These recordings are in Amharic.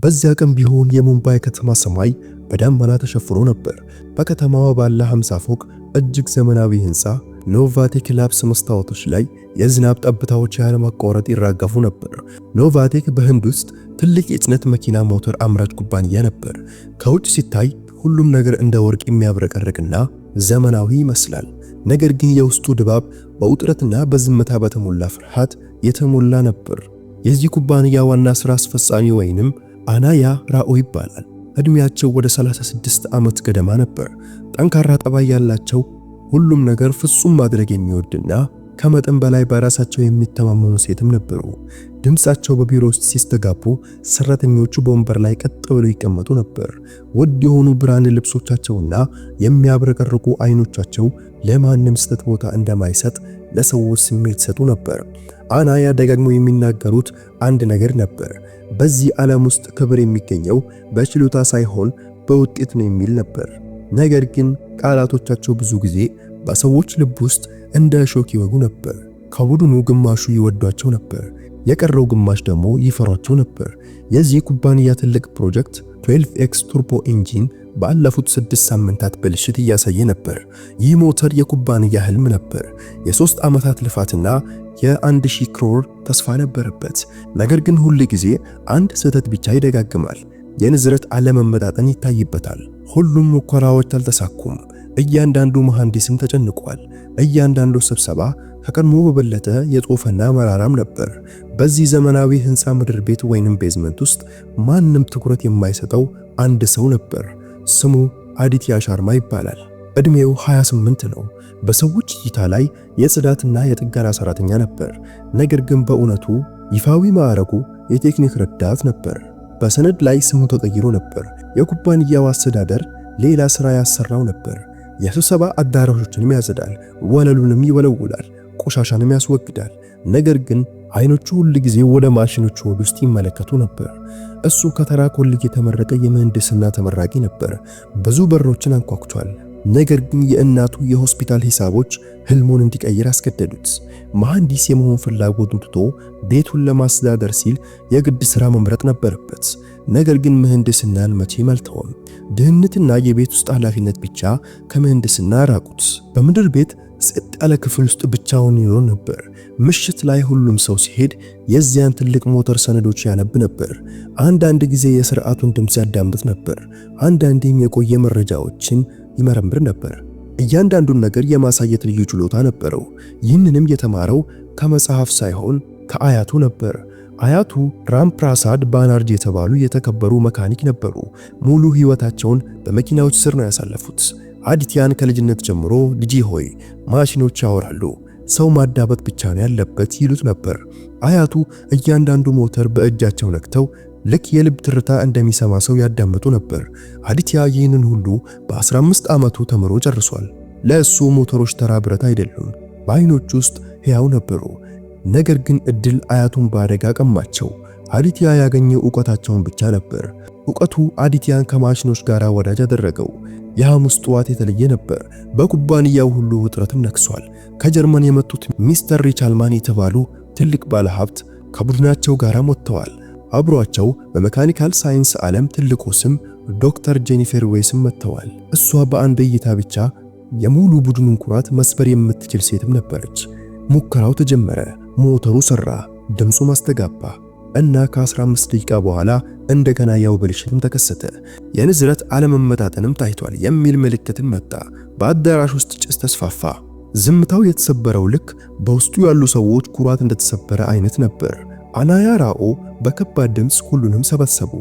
በዚያ ቀን ቢሆን የሙምባይ ከተማ ሰማይ በደመና ተሸፍኖ ነበር። በከተማዋ ባለ 50 ፎቅ እጅግ ዘመናዊ ህንፃ ኖቫቴክ ላብስ መስታወቶች ላይ የዝናብ ጠብታዎች ያለማቋረጥ ይራገፉ ነበር። ኖቫቴክ በህንድ ውስጥ ትልቅ የጭነት መኪና ሞተር አምራች ኩባንያ ነበር። ከውጭ ሲታይ ሁሉም ነገር እንደ ወርቅ የሚያብረቀርቅና ዘመናዊ ይመስላል። ነገር ግን የውስጡ ድባብ በውጥረትና በዝምታ በተሞላ ፍርሃት የተሞላ ነበር። የዚህ ኩባንያ ዋና ሥራ አስፈጻሚ ወይንም አናያ ራኦ ይባላል። እድሜያቸው ወደ 36 ዓመት ገደማ ነበር። ጠንካራ ጠባይ ያላቸው፣ ሁሉም ነገር ፍጹም ማድረግ የሚወድና ከመጠን በላይ በራሳቸው የሚተማመኑ ሴትም ነበሩ። ድምጻቸው በቢሮ ውስጥ ሲስተጋቡ ሰራተኞቹ በወንበር ላይ ቀጥ ብለው ይቀመጡ ነበር። ውድ የሆኑ ብራንድ ልብሶቻቸውና የሚያብረቀርቁ አይኖቻቸው ለማንም ስህተት ቦታ እንደማይሰጥ ለሰዎች ስሜት ይሰጡ ነበር። አናያ ደጋግመው የሚናገሩት አንድ ነገር ነበር። በዚህ ዓለም ውስጥ ክብር የሚገኘው በችሎታ ሳይሆን በውጤት ነው የሚል ነበር። ነገር ግን ቃላቶቻቸው ብዙ ጊዜ በሰዎች ልብ ውስጥ እንደ ሾክ ይወጉ ነበር። ከቡድኑ ግማሹ ይወዷቸው ነበር፣ የቀረው ግማሽ ደግሞ ይፈሯቸው ነበር። የዚህ ኩባንያ ትልቅ ፕሮጀክት 12X ቱርቦ ኢንጂን ባለፉት 6 ሳምንታት ብልሽት እያሳየ ነበር። ይህ ሞተር የኩባንያ ህልም ነበር። የ3 ዓመታት ልፋትና የ1000 ክሮር ተስፋ ነበረበት። ነገር ግን ሁል ጊዜ አንድ ስህተት ብቻ ይደጋግማል። የንዝረት አለመመጣጠን ይታይበታል። ሁሉም ሙከራዎች አልተሳኩም። እያንዳንዱ መሐንዲስም ተጨንቋል። እያንዳንዱ ስብሰባ ከቀድሞ በበለጠ የጦፈና መራራም ነበር። በዚህ ዘመናዊ ህንፃ ምድር ቤት ወይንም ቤዝመንት ውስጥ ማንም ትኩረት የማይሰጠው አንድ ሰው ነበር። ስሙ አዲትያ ሻርማ ይባላል። እድሜው 28 ነው። በሰዎች እይታ ላይ የጽዳትና የጥገና ሰራተኛ ነበር። ነገር ግን በእውነቱ ይፋዊ ማዕረጉ የቴክኒክ ረዳት ነበር። በሰነድ ላይ ስሙ ተቀይሮ ነበር። የኩባንያው አስተዳደር ሌላ ስራ ያሰራው ነበር። የስብሰባ አዳራሾችንም ያጸዳል፣ ወለሉንም ይወለውላል፣ ቆሻሻንም ያስወግዳል። ነገር ግን አይኖቹ ሁል ጊዜ ወደ ማሽኖቹ ውስጥ ይመለከቱ ነበር። እሱ ከተራ ኮሌጅ የተመረቀ የምህንድስና ተመራቂ ነበር። ብዙ በሮችን አንኳኩቷል። ነገር ግን የእናቱ የሆስፒታል ሂሳቦች ህልሙን እንዲቀይር አስገደዱት። መሐንዲስ የመሆን ፍላጎቱን ትቶ ቤቱን ለማስተዳደር ሲል የግድ ሥራ መምረጥ ነበረበት። ነገር ግን ምህንድስናን መቼም አልተወም። ድህነትና የቤት ውስጥ ኃላፊነት ብቻ ከምህንድስና ራቁት። በምድር ቤት ጸጥ ያለ ክፍል ውስጥ ብቻውን ይኖር ነበር። ምሽት ላይ ሁሉም ሰው ሲሄድ የዚያን ትልቅ ሞተር ሰነዶች ያነብ ነበር። አንዳንድ ጊዜ የሥርዓቱን ድምፅ ያዳምጥ ነበር። አንዳንዴም የቆየ መረጃዎችን ይመረምር ነበር። እያንዳንዱን ነገር የማሳየት ልዩ ችሎታ ነበረው። ይህንንም የተማረው ከመጽሐፍ ሳይሆን ከአያቱ ነበር። አያቱ ራምፕራሳድ ባናርጂ የተባሉ የተከበሩ መካኒክ ነበሩ። ሙሉ ሕይወታቸውን በመኪናዎች ስር ነው ያሳለፉት። አዲትያን ከልጅነት ጀምሮ ልጄ ሆይ ማሽኖች ያወራሉ፣ ሰው ማዳበጥ ብቻ ነው ያለበት ይሉት ነበር። አያቱ እያንዳንዱ ሞተር በእጃቸው ነክተው ልክ የልብ ትርታ እንደሚሰማ ሰው ያዳምጡ ነበር። አዲትያ ይህንን ሁሉ በ15 ዓመቱ ተምሮ ጨርሷል። ለእሱ ሞተሮች ተራ ብረት አይደሉም፣ በአይኖች ውስጥ ሕያው ነበሩ። ነገር ግን እድል አያቱን በአደጋ ቀማቸው። አዲትያ ያገኘው ዕውቀታቸውን ብቻ ነበር። ዕውቀቱ አዲትያን ከማሽኖች ጋር ወዳጅ አደረገው። የሐሙስ ጠዋት የተለየ ነበር። በኩባንያው ሁሉ ውጥረትም ነክሷል። ከጀርመን የመጡት ሚስተር ሪቻልማን የተባሉ ትልቅ ባለሀብት ከቡድናቸው ጋር ወጥተዋል። አብሯቸው በሜካኒካል ሳይንስ ዓለም ትልቁ ስም ዶክተር ጄኒፈር ዌይስም መጥተዋል። እሷ በአንድ እይታ ብቻ የሙሉ ቡድኑን ኩራት መስበር የምትችል ሴትም ነበረች። ሙከራው ተጀመረ። ሞተሩ ሰራ፣ ድምፁ ማስተጋባ እና ከ15 ደቂቃ በኋላ እንደገና ያው ብልሽትም ተከሰተ። የንዝረት አለመመጣጠንም ታይቷል የሚል ምልክትም መጣ። በአዳራሽ ውስጥ ጭስ ተስፋፋ። ዝምታው የተሰበረው ልክ በውስጡ ያሉ ሰዎች ኩራት እንደተሰበረ አይነት ነበር። አናያ ራኦ በከባድ ድምፅ ሁሉንም ሰበሰቡ።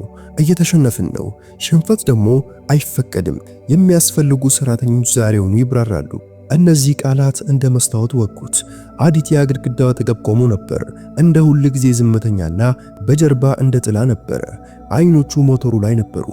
እየተሸነፍን ነው፣ ሽንፈት ደግሞ አይፈቀድም። የሚያስፈልጉ ሰራተኞች ዛሬውኑ ይብራራሉ። እነዚህ ቃላት እንደ መስታወት ወጉት። አዲትያ ግድግዳው አጠገብ ቆሞ ነበር። እንደ ሁል ጊዜ ዝምተኛና በጀርባ እንደ ጥላ ነበር። አይኖቹ ሞተሩ ላይ ነበሩ።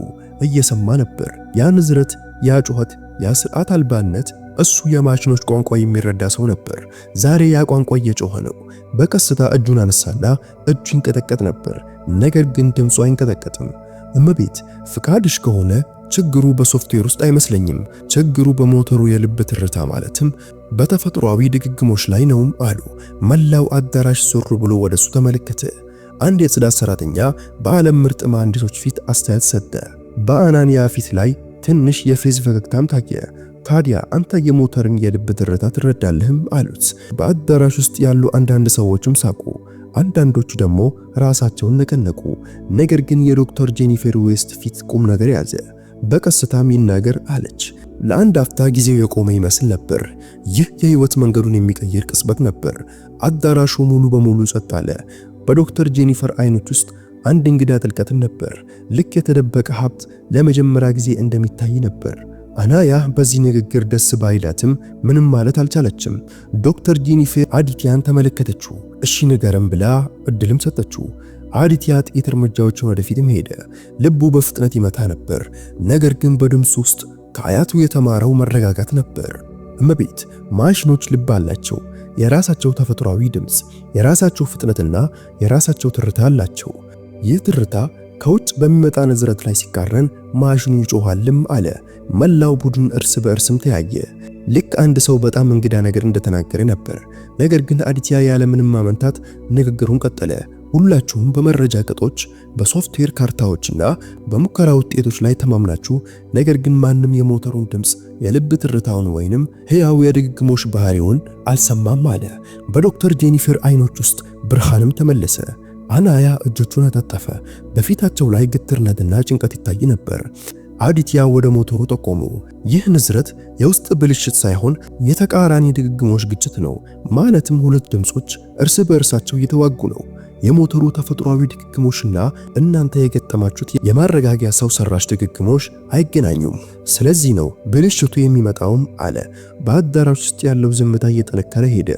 እየሰማ ነበር። ያ ንዝረት፣ ያ ጩኸት፣ ያ ስርዓት አልባነት። እሱ የማሽኖች ቋንቋ የሚረዳ ሰው ነበር። ዛሬ ያ ቋንቋ እየጮኸ ነው። በቀስታ እጁን አነሳና እጁ ይንቀጠቀጥ ነበር። ነገር ግን ድምፁ አይንቀጠቀጥም። እመቤት፣ ፍቃድሽ ከሆነ ችግሩ በሶፍትዌር ውስጥ አይመስለኝም። ችግሩ በሞተሩ የልብ ትርታ ማለትም በተፈጥሯዊ ድግግሞች ላይ ነው አሉ። መላው አዳራሽ ዞር ብሎ ወደሱ ተመለከተ። አንድ የጽዳት ሰራተኛ በዓለም ምርጥ መሐንዲሶች ፊት አስተያየት ሰጠ። በአናንያ ፊት ላይ ትንሽ የፌዝ ፈገግታም ታየ። ታዲያ አንተ የሞተርን የልብ ትርታ ትረዳለህም አሉት። በአዳራሽ ውስጥ ያሉ አንዳንድ ሰዎችም ሳቁ፣ አንዳንዶቹ ደግሞ ራሳቸውን ነቀነቁ። ነገር ግን የዶክተር ጄኒፈር ዌስት ፊት ቁም ነገር ያዘ። በቀስታም ይናገር አለች። ለአንድ አፍታ ጊዜው የቆመ ይመስል ነበር። ይህ የህይወት መንገዱን የሚቀይር ቅጽበት ነበር። አዳራሹ ሙሉ በሙሉ ጸጥ አለ። በዶክተር ጄኒፈር አይኖች ውስጥ አንድ እንግዳ ጥልቀት ነበር። ልክ የተደበቀ ሀብት ለመጀመሪያ ጊዜ እንደሚታይ ነበር። አናያ በዚህ ንግግር ደስ ባይላትም ምንም ማለት አልቻለችም። ዶክተር ጄኒፈር አዲቲያን ተመለከተችው። እሺ ንገረም ብላ እድልም ሰጠችው። አዲቲያ ጥቂት እርምጃዎችን ወደፊትም ሄደ። ልቡ በፍጥነት ይመታ ነበር። ነገር ግን በድምፁ ውስጥ ከአያቱ የተማረው መረጋጋት ነበር። እመቤት፣ ማሽኖች ልብ አላቸው። የራሳቸው ተፈጥሯዊ ድምፅ፣ የራሳቸው ፍጥነትና የራሳቸው ትርታ አላቸው። ይህ ትርታ ከውጭ በሚመጣ ንዝረት ላይ ሲቃረን ማሽኑ ይጮሃልም አለ። መላው ቡድን እርስ በእርስም ተያየ። ልክ አንድ ሰው በጣም እንግዳ ነገር እንደተናገረ ነበር። ነገር ግን አዲቲያ ያለምንም ማመንታት ንግግሩን ቀጠለ። ሁላችሁም በመረጃ ቅጦች፣ በሶፍትዌር ካርታዎችና በሙከራ ውጤቶች ላይ ተማምናችሁ፣ ነገር ግን ማንም የሞተሩን ድምፅ፣ የልብ ትርታውን ወይንም ሕያው የድግግሞሽ ባህሪውን አልሰማም አለ። በዶክተር ጄኒፈር አይኖች ውስጥ ብርሃንም ተመለሰ። አናያ እጆቹን አጣጠፈ። በፊታቸው ላይ ግትርነትና ጭንቀት ይታይ ነበር። አዲቲያ ወደ ሞተሩ ጠቆሙ። ይህ ንዝረት የውስጥ ብልሽት ሳይሆን የተቃራኒ ድግግሞሽ ግጭት ነው። ማለትም ሁለት ድምጾች እርስ በእርሳቸው እየተዋጉ ነው። የሞተሩ ተፈጥሯዊ ድግግሞሽና እናንተ የገጠማችሁት የማረጋጊያ ሰው ሰራሽ ድግግሞሽ አይገናኙም። ስለዚህ ነው ብልሽቱ የሚመጣውም አለ። በአዳራሽ ውስጥ ያለው ዝምታ እየጠነከረ ሄደ።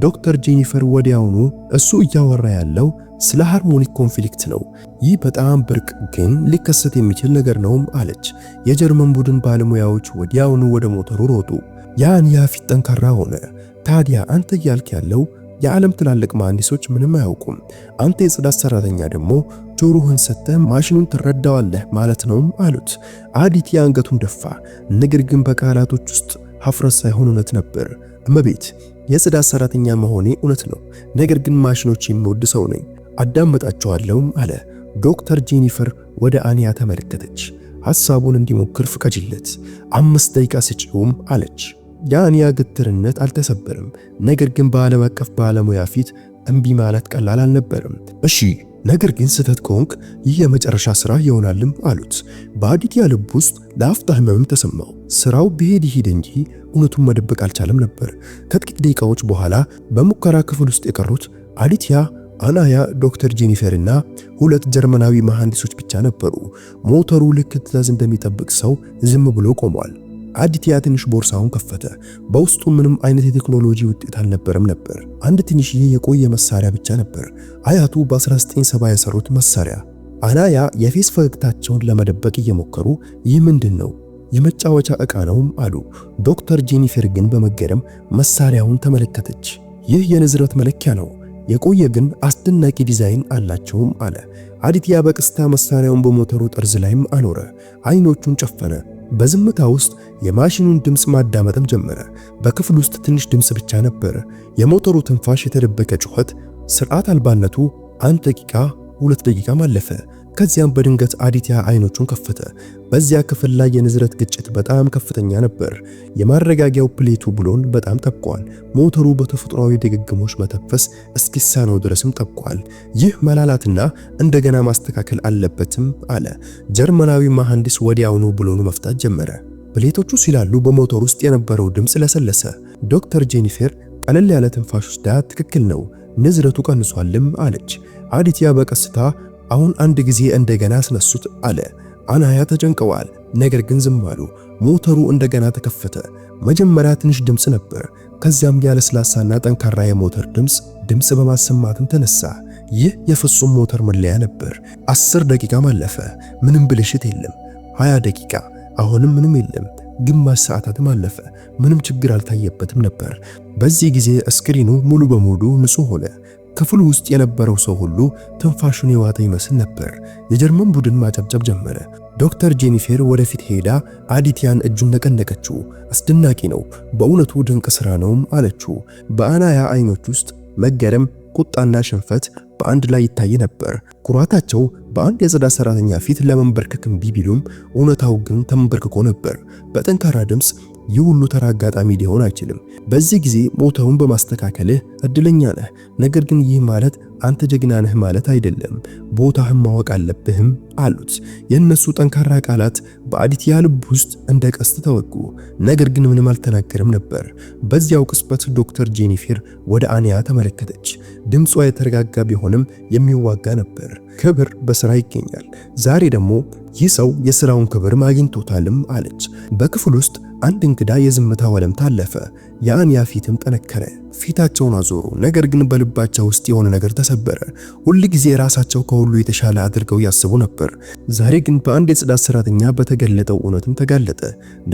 ዶክተር ጄኒፈር ወዲያውኑ እሱ እያወራ ያለው ስለ ሃርሞኒክ ኮንፍሊክት ነው፣ ይህ በጣም ብርቅ ግን ሊከሰት የሚችል ነገር ነውም አለች። የጀርመን ቡድን ባለሙያዎች ወዲያውኑ ወደ ሞተሩ ሮጡ። የአንያ ፊት ጠንካራ ሆነ። ታዲያ አንተ እያልክ ያለው የዓለም ትላልቅ መሐንዲሶች ምንም አያውቁም፣ አንተ የጽዳት ሰራተኛ ደግሞ ጆሮህን ሰጥተህ ማሽኑን ትረዳዋለህ ማለት ነውም አሉት። አዲቲያ አንገቱን ደፋ። ነገር ግን በቃላቶች ውስጥ ሀፍረት ሳይሆን እውነት ነበር። እመቤት፣ የጽዳት ሰራተኛ መሆኔ እውነት ነው፣ ነገር ግን ማሽኖች የሚወድ ሰው ነኝ፣ አዳመጣቸዋለሁም አለ። ዶክተር ጄኒፈር ወደ አንያ ተመለከተች። ሐሳቡን እንዲሞክር ፍቀጅለት፣ 5 ደቂቃ ስጪውም አለች። የአንያ ግትርነት አልተሰበረም። ነገር ግን በዓለም አቀፍ ባለሙያ ፊት እምቢ ማለት ቀላል አልነበረም። እሺ፣ ነገር ግን ስህተት ከሆንክ ይህ የመጨረሻ ስራ ይሆናልም አሉት። በአዲቲያ ልብ ውስጥ ለአፍታ ህመም ተሰማው። ስራው ቢሄድ ይሄድ እንጂ እውነቱን መደበቅ አልቻለም ነበር። ከጥቂት ደቂቃዎች በኋላ በሙከራ ክፍል ውስጥ የቀሩት አዲቲያ፣ አናያ፣ ዶክተር ጄኒፈር እና 2 ጀርመናዊ መሐንዲሶች ብቻ ነበሩ። ሞተሩ ልክ ትዕዛዝ እንደሚጠብቅ ሰው ዝም ብሎ ቆሟል። አዲቲያ ትንሽ ቦርሳውን ከፈተ። በውስጡ ምንም አይነት የቴክኖሎጂ ውጤት አልነበረም ነበር። አንድ ትንሽዬ የቆየ መሳሪያ ብቻ ነበር። አያቱ በ1970 የሰሩት መሳሪያ። አናያ የፌስ ፈገግታቸውን ለመደበቅ እየሞከሩ ይህ ምንድን ነው? የመጫወቻ ዕቃ ነውም አሉ። ዶክተር ጄኒፈር ግን በመገረም መሳሪያውን ተመለከተች። ይህ የንዝረት መለኪያ ነው፣ የቆየ ግን አስደናቂ ዲዛይን አላቸውም አለ። አዲቲያ በቀስታ መሳሪያውን በሞተሩ ጠርዝ ላይም አኖረ። አይኖቹን ጨፈነ። በዝምታ ውስጥ የማሽኑን ድምፅ ማዳመጥም ጀመረ። በክፍል ውስጥ ትንሽ ድምፅ ብቻ ነበር። የሞተሩ ትንፋሽ፣ የተደበቀ ጩኸት፣ ስርዓት አልባነቱ። 1 ደቂቃ፣ 2 ደቂቃም አለፈ። ከዚያም በድንገት አዲቲያ አይኖቹን ከፈተ። በዚያ ክፍል ላይ የንዝረት ግጭት በጣም ከፍተኛ ነበር። የማረጋጊያው ፕሌቱ ብሎን በጣም ጠብቋል። ሞተሩ በተፈጥሯዊ ድግግሞሽ መተንፈስ እስኪሳነው ድረስም ጠብቋል። ይህ መላላትና እንደገና ማስተካከል አለበትም አለ። ጀርመናዊ መሐንዲስ ወዲያውኑ ብሎኑ መፍታት ጀመረ። ፕሌቶቹ ሲላሉ በሞተሩ ውስጥ የነበረው ድምፅ ለሰለሰ። ዶክተር ጄኒፈር ቀለል ያለ ትንፋሽ ወስዳ ትክክል ነው፣ ንዝረቱ ቀንሷልም አለች። አዲቲያ በቀስታ አሁን አንድ ጊዜ እንደገና አስነሱት አለ። አናያ ተጨንቀዋል፣ ነገር ግን ዝም አሉ። ሞተሩ እንደገና ተከፈተ። መጀመሪያ ትንሽ ድምፅ ነበር፣ ከዚያም ያለስላሳና ጠንካራ የሞተር ድምፅ በማሰማትም ተነሳ። ይህ የፍጹም ሞተር መለያ ነበር። 10 ደቂቃም አለፈ። ምንም ብልሽት የለም። 20 ደቂቃ፣ አሁንም ምንም የለም። ግማሽ ሰዓታትም አለፈ። ምንም ችግር አልታየበትም ነበር። በዚህ ጊዜ ስክሪኑ ሙሉ በሙሉ ንጹህ ሆነ። ክፍሉ ውስጥ የነበረው ሰው ሁሉ ትንፋሹን የዋጠ ይመስል ነበር። የጀርመን ቡድን ማጨብጨብ ጀመረ። ዶክተር ጄኒፈር ወደፊት ሄዳ አዲቲያን እጁን ነቀነቀችው። አስደናቂ ነው፣ በእውነቱ ድንቅ ስራ ነውም አለችው። በአናያ አይኖች ውስጥ መገረም፣ ቁጣና ሽንፈት በአንድ ላይ ይታይ ነበር። ኩራታቸው በአንድ የጽዳት ሰራተኛ ፊት ለመንበርከክ እምቢ ቢሉም እውነታው ግን ተንበርክኮ ነበር። በጠንካራ ድምፅ ይህ ሁሉ ተራ አጋጣሚ ሊሆን አይችልም። በዚህ ጊዜ ሞተውን በማስተካከልህ እድለኛ ነህ። ነገር ግን ይህ ማለት አንተ ጀግና ነህ ማለት አይደለም። ቦታህን ማወቅ አለብህም አሉት። የእነሱ ጠንካራ ቃላት በአዲትያ ልብ ውስጥ እንደ ቀስት ተወጉ። ነገር ግን ምንም አልተናገረም ነበር። በዚያው ቅጽበት ዶክተር ጄኒፈር ወደ አንያ ተመለከተች። ድምጿ የተረጋጋ ቢሆንም የሚዋጋ ነበር። ክብር በስራ ይገኛል። ዛሬ ደግሞ ይህ ሰው የሥራውን ክብር አግኝቶታልም አለች። በክፍል ውስጥ አንድ እንግዳ የዝምታ ወለምታ አለፈ። የአንያ ፊትም ጠነከረ። ፊታቸውን አዞሩ። ነገር ግን በልባቸው ውስጥ የሆነ ነገር ተሰበረ። ሁል ጊዜ ራሳቸው ከሁሉ የተሻለ አድርገው ያስቡ ነበር። ዛሬ ግን በአንድ የጽዳት ሰራተኛ በተገለጠው እውነትም ተጋለጠ።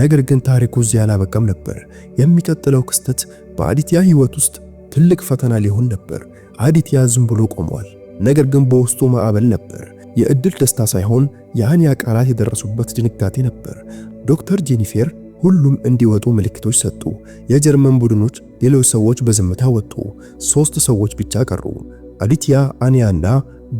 ነገር ግን ታሪኩ እዚያ አላበቃም ነበር። የሚቀጥለው ክስተት በአዲትያ ሕይወት ውስጥ ትልቅ ፈተና ሊሆን ነበር። አዲትያ ዝም ብሎ ቆሟል። ነገር ግን በውስጡ ማዕበል ነበር። የእድል ደስታ ሳይሆን የአንያ ቃላት የደረሱበት ድንጋጤ ነበር። ዶክተር ጄኒፈር ሁሉም እንዲወጡ ምልክቶች ሰጡ። የጀርመን ቡድኖች ሌሎች ሰዎች በዝምታ ወጡ። 3 ሰዎች ብቻ ቀሩ፣ አዲትያ፣ አንያና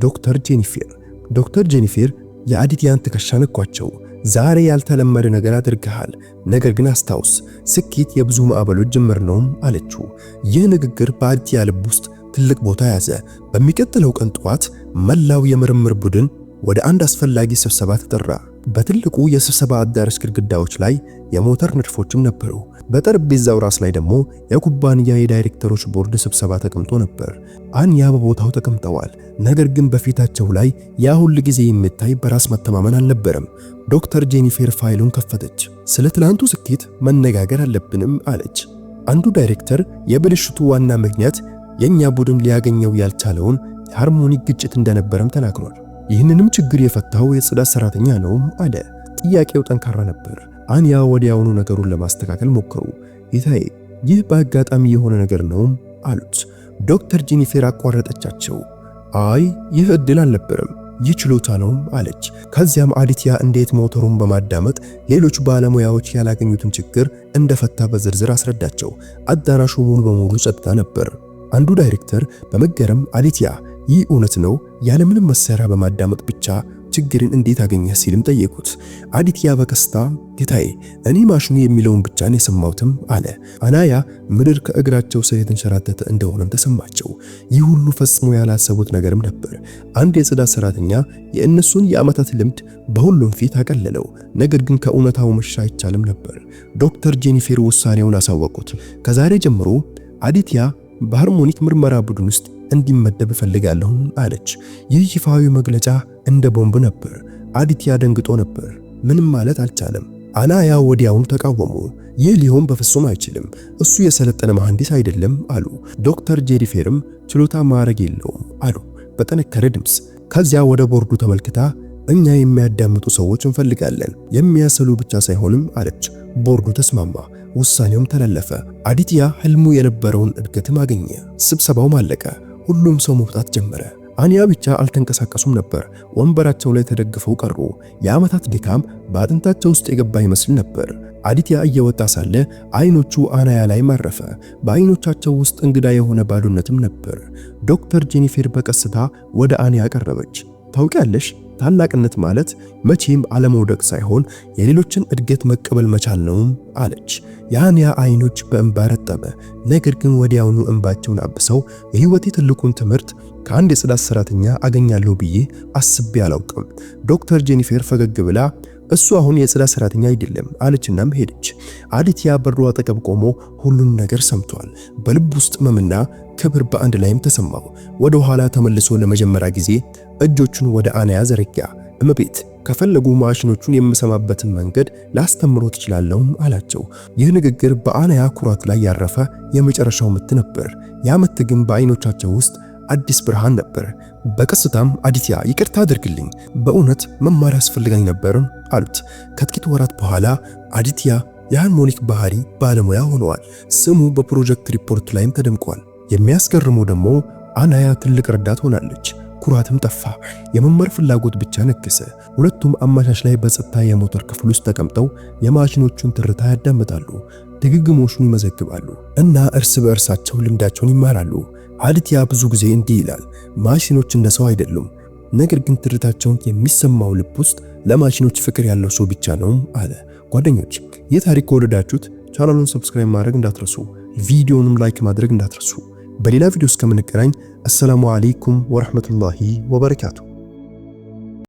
ዶክተር ጄኒፈር። ዶክተር ጄኒፈር የአዲትያን ትከሻ ነኳቸው። ዛሬ ያልተለመደ ነገር አድርገሃል፣ ነገር ግን አስታውስ፣ ስኬት የብዙ ማዕበሎች ጅምር ነው አለችው። ይህ ንግግር በአዲትያ ልብ ውስጥ ትልቅ ቦታ ያዘ። በሚቀጥለው ቀን ጠዋት መላው የምርምር ቡድን ወደ አንድ አስፈላጊ ስብሰባ ተጠራ። በትልቁ የስብሰባ አዳራሽ ግድግዳዎች ላይ የሞተር ንድፎችም ነበሩ። በጠረጴዛው ራስ ላይ ደግሞ የኩባንያ የዳይሬክተሮች ቦርድ ስብሰባ ተቀምጦ ነበር። አንያ በቦታው ተቀምጠዋል። ነገር ግን በፊታቸው ላይ ያ ሁል ጊዜ የሚታይ በራስ መተማመን አልነበረም። ዶክተር ጄኒፈር ፋይሉን ከፈተች። ስለ ትላንቱ ስኬት መነጋገር አለብንም አለች። አንዱ ዳይሬክተር የብልሽቱ ዋና ምክንያት የኛ ቡድን ሊያገኘው ያልቻለውን የሃርሞኒክ ግጭት እንደነበረም ተናግሯል። ይህንንም ችግር የፈታው የጽዳት ሰራተኛ ነው አለ። ጥያቄው ጠንካራ ነበር። አንያ ወዲያውኑ ነገሩን ለማስተካከል ሞከሩ። ጌታዬ፣ ይህ በአጋጣሚ የሆነ ነገር ነው አሉት። ዶክተር ጄኒፈር አቋረጠቻቸው። አይ፣ ይህ እድል አልነበረም፣ ይህ ችሎታ ነው አለች። ከዚያም አዲትያ እንዴት ሞተሩን በማዳመጥ ሌሎች ባለሙያዎች ያላገኙትን ችግር እንደፈታ በዝርዝር አስረዳቸው። አዳራሹ ሙሉ በሙሉ ጸጥታ ነበር። አንዱ ዳይሬክተር በመገረም አዲትያ፣ ይህ እውነት ነው? ያለምንም መሳሪያ በማዳመጥ ብቻ ችግርን እንዴት አገኘህ ሲልም ጠየቁት። አዲትያ በቀስታ ጌታዬ፣ እኔ ማሽኑ የሚለውን ብቻ ነው የሰማሁትም አለ። አናያ ምድር ከእግራቸው ስር የተንሸራተተ እንደሆነም ተሰማቸው። ይህ ሁሉ ፈጽሞ ያላሰቡት ነገርም ነበር። አንድ የጽዳት ሰራተኛ የእነሱን የዓመታት ልምድ በሁሉም ፊት አቀለለው። ነገር ግን ከእውነታው መሻ አይቻልም ነበር። ዶክተር ጄኒፈር ውሳኔውን አሳወቁት። ከዛሬ ጀምሮ አዲትያ በሃርሞኒክ ምርመራ ቡድን ውስጥ እንዲመደብ እፈልጋለሁ አለች። ይህ ይፋዊ መግለጫ እንደ ቦምብ ነበር። አዲትያ ደንግጦ ነበር። ምንም ማለት አልቻለም። አናያ ወዲያውኑ ተቃወሙ። ይህ ሊሆን በፍጹም አይችልም፣ እሱ የሰለጠነ መሐንዲስ አይደለም አሉ። ዶክተር ጄኒፈርም ችሎታ ማዕረግ የለውም አሉ በጠነከረ ድምፅ። ከዚያ ወደ ቦርዱ ተመልክታ እኛ የሚያዳምጡ ሰዎች እንፈልጋለን፣ የሚያሰሉ ብቻ ሳይሆንም አለች። ቦርዱ ተስማማ። ውሳኔውም ተላለፈ። አዲትያ ህልሙ የነበረውን እድገትም አገኘ። ስብሰባውም አለቀ። ሁሉም ሰው መውጣት ጀመረ። አንያ ብቻ አልተንቀሳቀሱም ነበር። ወንበራቸው ላይ ተደግፈው ቀሩ። የዓመታት ድካም በአጥንታቸው ውስጥ የገባ ይመስል ነበር። አዲትያ እየወጣ ሳለ አይኖቹ አናያ ላይ ማረፈ። በአይኖቻቸው ውስጥ እንግዳ የሆነ ባዶነትም ነበር። ዶክተር ጄኒፈር በቀስታ ወደ አንያ ቀረበች። ታውቂያለሽ፣ ታላቅነት ማለት መቼም አለመውደቅ ሳይሆን የሌሎችን እድገት መቀበል መቻል ነው አለች። የአንያ አይኖች በእንባ ረጠበ። ነገር ግን ወዲያውኑ እንባቸውን አብሰው የህይወቴ ትልቁን ትምህርት ከአንድ የጽዳት ሰራተኛ አገኛለሁ ብዬ አስቤ አላውቅም። ዶክተር ጄኒፈር ፈገግ ብላ እሱ አሁን የጽዳት ሰራተኛ አይደለም አለችናም ሄደች። አዲትያ በሩ አጠገብ ቆሞ ሁሉን ነገር ሰምቷል። በልብ ውስጥ መምና ክብር በአንድ ላይም ተሰማው። ወደ ኋላ ተመልሶ ለመጀመሪያ ጊዜ እጆቹን ወደ አንያ ዘረጋ። እመቤት፣ ከፈለጉ ማሽኖቹን የምሰማበትን መንገድ ላስተምሮ ትችላለሁ አላቸው። ይህ ንግግር በአንያ ኩራት ላይ ያረፈ የመጨረሻው ምት ነበር። ያ ምት ግን በአይኖቻቸው ውስጥ አዲስ ብርሃን ነበር። በቀስታም አዲትያ ይቅርታ አድርግልኝ፣ በእውነት መማር ያስፈልጋኝ ነበር አሉት። ከጥቂት ወራት በኋላ አዲትያ የሃርሞኒክ ባህሪ ባለሙያ ሆነዋል። ስሙ በፕሮጀክት ሪፖርት ላይም ተደምቋል። የሚያስገርመው ደግሞ አናያ ትልቅ ረዳት ሆናለች። ኩራትም ጠፋ። የመማር ፍላጎት ብቻ ነገሰ። ሁለቱም አማሻሽ ላይ በጸጥታ የሞተር ክፍል ውስጥ ተቀምጠው የማሽኖቹን ትርታ ያዳምጣሉ፣ ድግግሞሹን ይመዘግባሉ እና እርስ በእርሳቸው ልምዳቸውን ይማራሉ። አድትያ ብዙ ጊዜ እንዲህ ይላል፣ ማሽኖች እንደ ሰው አይደሉም፣ ነገር ግን ትርታቸውን የሚሰማው ልብ ውስጥ ለማሽኖች ፍቅር ያለው ሰው ብቻ ነው አለ። ጓደኞች ይህ ታሪክ ከወደዳችሁት ቻናሉን ሰብስክራይብ ማድረግ እንዳትረሱ፣ ቪዲዮንም ላይክ ማድረግ እንዳትረሱ። በሌላ ቪዲዮ እስከምንገናኝ አሰላሙ አለይኩም ወራህመቱላሂ ወበረካቱ።